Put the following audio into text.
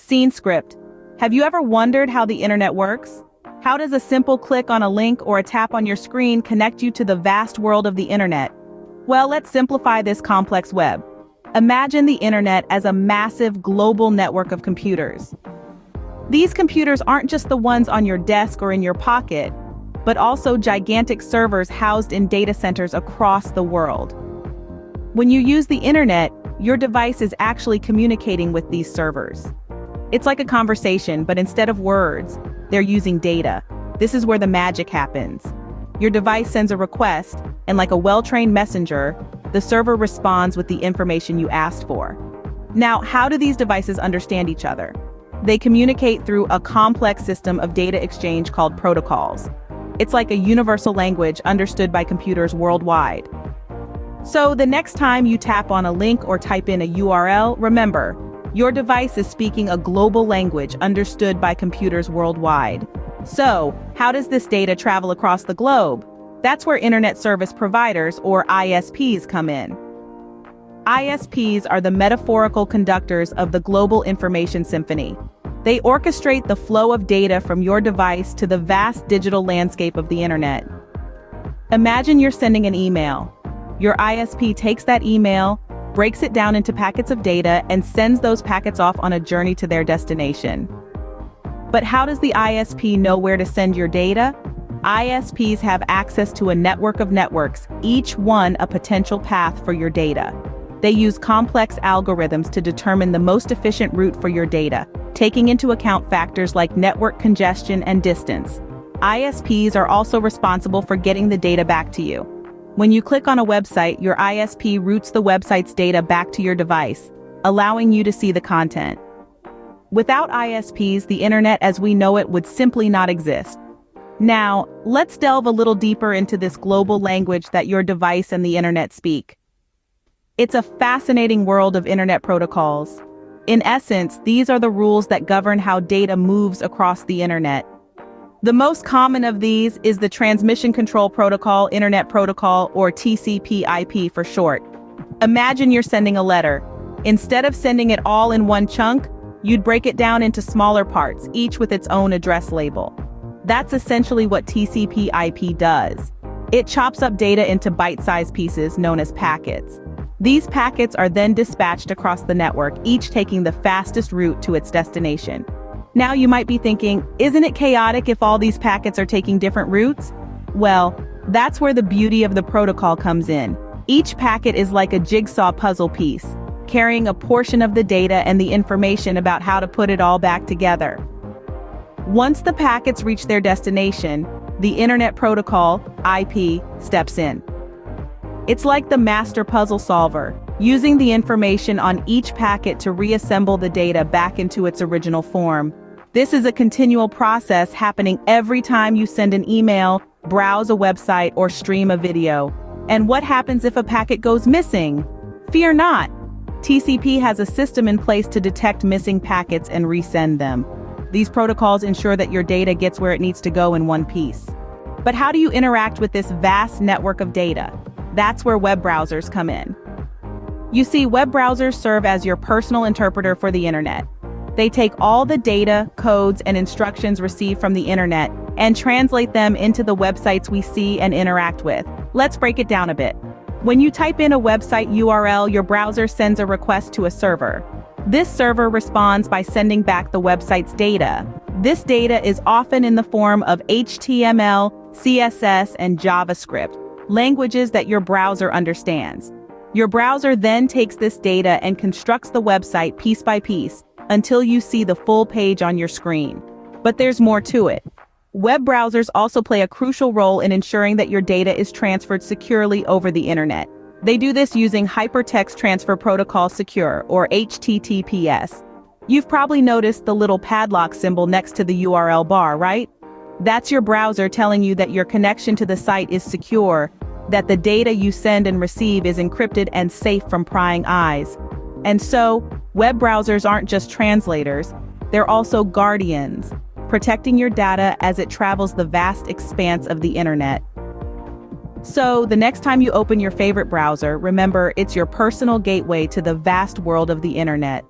Scene script. Have you ever wondered how the internet works? How does a simple click on a link or a tap on your screen connect you to the vast world of the internet? Well, let's simplify this complex web. Imagine the internet as a massive global network of computers. These computers aren't just the ones on your desk or in your pocket, but also gigantic servers housed in data centers across the world. When you use the internet, your device is actually communicating with these servers. It's like a conversation, but instead of words, they're using data. This is where the magic happens. Your device sends a request, and like a well-trained messenger, the server responds with the information you asked for. Now, how do these devices understand each other? They communicate through a complex system of data exchange called protocols. It's like a universal language understood by computers worldwide. So the next time you tap on a link or type in a URL, remember, your device is speaking a global language understood by computers worldwide. So, how does this data travel across the globe? That's where Internet Service Providers, or ISPs, come in. ISPs are the metaphorical conductors of the global information symphony. They orchestrate the flow of data from your device to the vast digital landscape of the internet. Imagine you're sending an email. Your ISP takes that email, breaks it down into packets of data, and sends those packets off on a journey to their destination. But how does the ISP know where to send your data? ISPs have access to a network of networks, each one a potential path for your data. They use complex algorithms to determine the most efficient route for your data, taking into account factors like network congestion and distance. ISPs are also responsible for getting the data back to you. When you click on a website, your ISP routes the website's data back to your device, allowing you to see the content. Without ISPs, the internet as we know it would simply not exist. Now, let's delve a little deeper into this global language that your device and the internet speak. It's a fascinating world of internet protocols. In essence, these are the rules that govern how data moves across the internet. The most common of these is the Transmission Control Protocol, Internet Protocol, or TCP/IP for short. Imagine you're sending a letter. Instead of sending it all in one chunk, you'd break it down into smaller parts, each with its own address label. That's essentially what TCP/IP does. It chops up data into bite-sized pieces known as packets. These packets are then dispatched across the network, each taking the fastest route to its destination. Now you might be thinking, isn't it chaotic if all these packets are taking different routes? Well, that's where the beauty of the protocol comes in. Each packet is like a jigsaw puzzle piece, carrying a portion of the data and the information about how to put it all back together. Once the packets reach their destination, the Internet Protocol, IP, steps in. It's like the master puzzle solver, using the information on each packet to reassemble the data back into its original form. This is a continual process happening every time you send an email, browse a website, or stream a video. And what happens if a packet goes missing? Fear not. TCP has a system in place to detect missing packets and resend them. These protocols ensure that your data gets where it needs to go in one piece. But how do you interact with this vast network of data? That's where web browsers come in. You see, web browsers serve as your personal interpreter for the internet. They take all the data, codes, and instructions received from the internet and translate them into the websites we see and interact with. Let's break it down a bit. When you type in a website URL, your browser sends a request to a server. This server responds by sending back the website's data. This data is often in the form of HTML, CSS, and JavaScript, languages that your browser understands. Your browser then takes this data and constructs the website piece by piece until you see the full page on your screen. But there's more to it. Web browsers also play a crucial role in ensuring that your data is transferred securely over the internet. They do this using Hypertext Transfer Protocol Secure, or HTTPS. You've probably noticed the little padlock symbol next to the URL bar, right? That's your browser telling you that your connection to the site is secure, that the data you send and receive is encrypted and safe from prying eyes. And so, web browsers aren't just translators, they're also guardians, protecting your data as it travels the vast expanse of the internet. So, the next time you open your favorite browser, remember it's your personal gateway to the vast world of the internet.